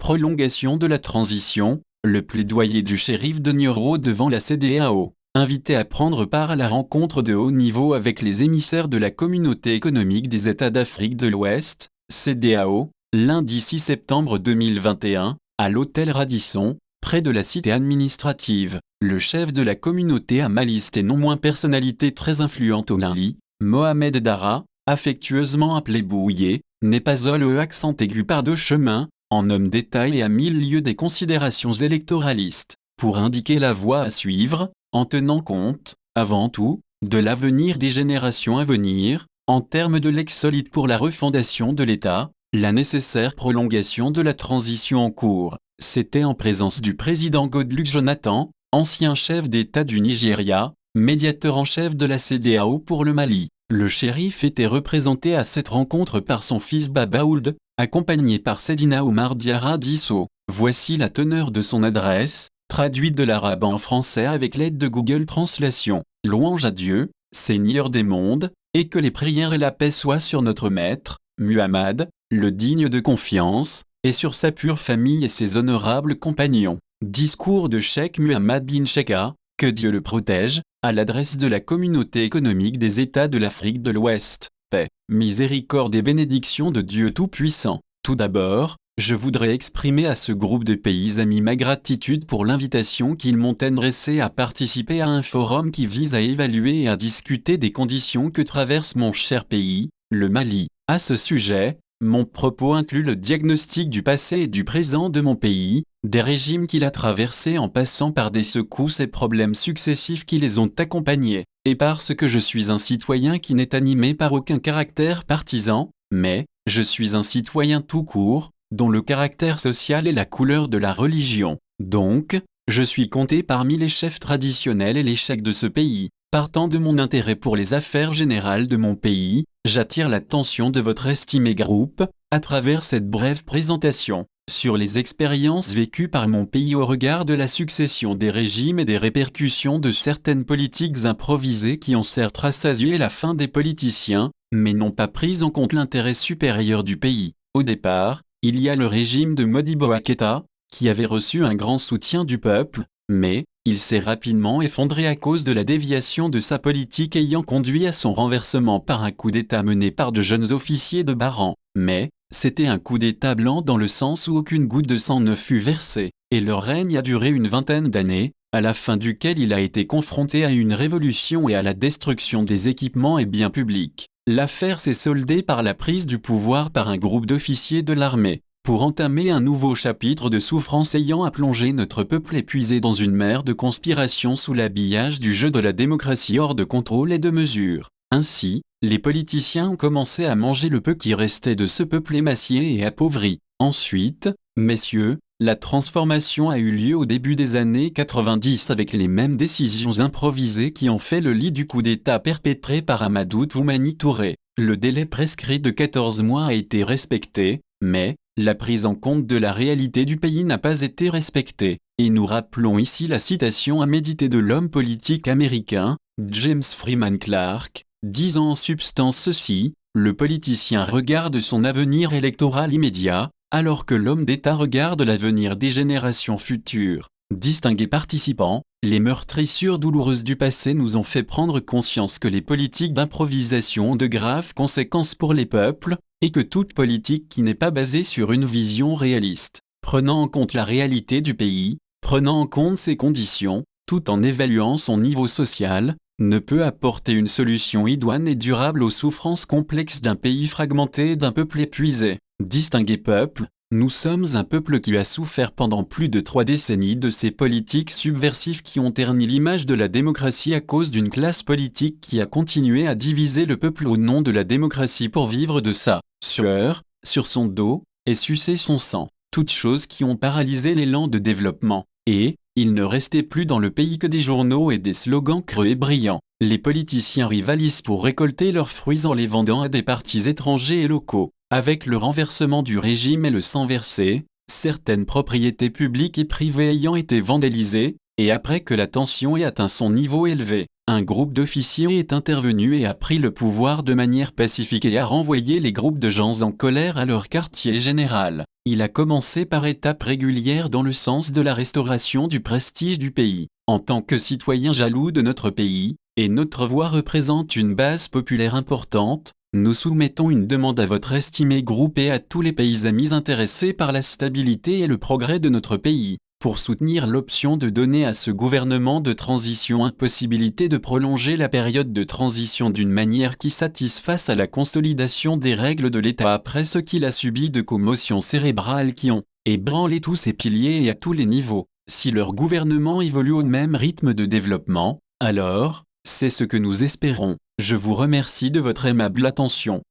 Prolongation de la transition, le plaidoyer du shérif de Nioro devant la CEDEAO. Invité à prendre part à la rencontre de haut niveau avec les émissaires de la Communauté économique des États d'Afrique de l'Ouest, CEDEAO, lundi 6 septembre 2021, à l'hôtel Radisson, près de la cité administrative, le chef de la communauté amaliste et non moins personnalité très influente au Mali, Mohamed Dara, affectueusement appelé Bouye, n'est pas le accent aigu par deux chemins, en homme d'État et à mille lieues des considérations électoralistes, pour indiquer la voie à suivre, en tenant compte, avant tout, de l'avenir des générations à venir, en termes de lex solide pour la refondation de l'État, la nécessaire prolongation de la transition en cours. C'était en présence du président Goodluck Jonathan, ancien chef d'État du Nigeria, médiateur en chef de la CEDEAO pour le Mali. Le shérif était représenté à cette rencontre par son fils Baba Ould, accompagné par Seydina Oumar Diarra Disso. Voici la teneur de son adresse, traduite de l'arabe en français avec l'aide de Google Translation. Louange à Dieu, Seigneur des mondes, et que les prières et la paix soient sur notre Maître, Muhammad, le digne de confiance, et sur sa pure famille et ses honorables compagnons. Discours de Cheikh Muhammad bin Cheikha, que Dieu le protège, à l'adresse de la Communauté économique des États de l'Afrique de l'Ouest. Paix, miséricorde et bénédiction de Dieu Tout-Puissant. Tout d'abord, je voudrais exprimer à ce groupe de pays amis ma gratitude pour l'invitation qu'ils m'ont adressée à participer à un forum qui vise à évaluer et à discuter des conditions que traverse mon cher pays, le Mali. À ce sujet, mon propos inclut le diagnostic du passé et du présent de mon pays, des régimes qu'il a traversés en passant par des secousses et problèmes successifs qui les ont accompagnés, et parce que je suis un citoyen qui n'est animé par aucun caractère partisan, mais, je suis un citoyen tout court, dont le caractère social est la couleur de la religion. Donc, je suis compté parmi les chefs traditionnels et les cheikhs de ce pays. Partant de mon intérêt pour les affaires générales de mon pays, j'attire l'attention de votre estimé groupe, à travers cette brève présentation, sur les expériences vécues par mon pays au regard de la succession des régimes et des répercussions de certaines politiques improvisées qui ont certes rassasié la faim des politiciens, mais n'ont pas pris en compte l'intérêt supérieur du pays. Au départ, il y a le régime de Modibo Keïta, qui avait reçu un grand soutien du peuple, mais il s'est rapidement effondré à cause de la déviation de sa politique ayant conduit à son renversement par un coup d'État mené par de jeunes officiers de bas rang. Mais, c'était un coup d'État blanc dans le sens où aucune goutte de sang ne fut versée, et leur règne a duré une vingtaine d'années, à la fin duquel il a été confronté à une révolution et à la destruction des équipements et biens publics. L'affaire s'est soldée par la prise du pouvoir par un groupe d'officiers de l'armée, pour entamer un nouveau chapitre de souffrance ayant à plonger notre peuple épuisé dans une mer de conspiration sous l'habillage du jeu de la démocratie hors de contrôle et de mesure. Ainsi, les politiciens ont commencé à manger le peu qui restait de ce peuple émacié et appauvri. Ensuite, messieurs, la transformation a eu lieu au début des années 90 avec les mêmes décisions improvisées qui ont fait le lit du coup d'État perpétré par Amadou Toumani Touré. Le délai prescrit de 14 mois a été respecté, mais la prise en compte de la réalité du pays n'a pas été respectée. Et nous rappelons ici la citation à méditer de l'homme politique américain, James Freeman Clarke, disant en substance ceci: le politicien regarde son avenir électoral immédiat, alors que l'homme d'État regarde l'avenir des générations futures. Distingués participants, les meurtrissures douloureuses du passé nous ont fait prendre conscience que les politiques d'improvisation ont de graves conséquences pour les peuples, et que toute politique qui n'est pas basée sur une vision réaliste, prenant en compte la réalité du pays, prenant en compte ses conditions, tout en évaluant son niveau social, ne peut apporter une solution idoine et durable aux souffrances complexes d'un pays fragmenté et d'un peuple épuisé. Distingué peuple, nous sommes un peuple qui a souffert pendant plus de 3 décennies de ces politiques subversives qui ont terni l'image de la démocratie à cause d'une classe politique qui a continué à diviser le peuple au nom de la démocratie pour vivre de sa sueur, sur son dos, et sucer son sang. Toutes choses qui ont paralysé l'élan de développement. Et, il ne restait plus dans le pays que des journaux et des slogans creux et brillants. Les politiciens rivalisent pour récolter leurs fruits en les vendant à des partis étrangers et locaux. Avec le renversement du régime et le sang versé, certaines propriétés publiques et privées ayant été vandalisées, et après que la tension ait atteint son niveau élevé, un groupe d'officiers est intervenu et a pris le pouvoir de manière pacifique et a renvoyé les groupes de gens en colère à leur quartier général. Il a commencé par étapes régulières dans le sens de la restauration du prestige du pays. En tant que citoyens jaloux de notre pays, et notre voix représente une base populaire importante, nous soumettons une demande à votre estimé groupe et à tous les pays amis intéressés par la stabilité et le progrès de notre pays, pour soutenir l'option de donner à ce gouvernement de transition impossibilité de prolonger la période de transition d'une manière qui satisfasse à la consolidation des règles de l'État après ce qu'il a subi de commotions cérébrales qui ont ébranlé tous ses piliers et à tous les niveaux. Si leur gouvernement évolue au même rythme de développement, alors, c'est ce que nous espérons. Je vous remercie de votre aimable attention.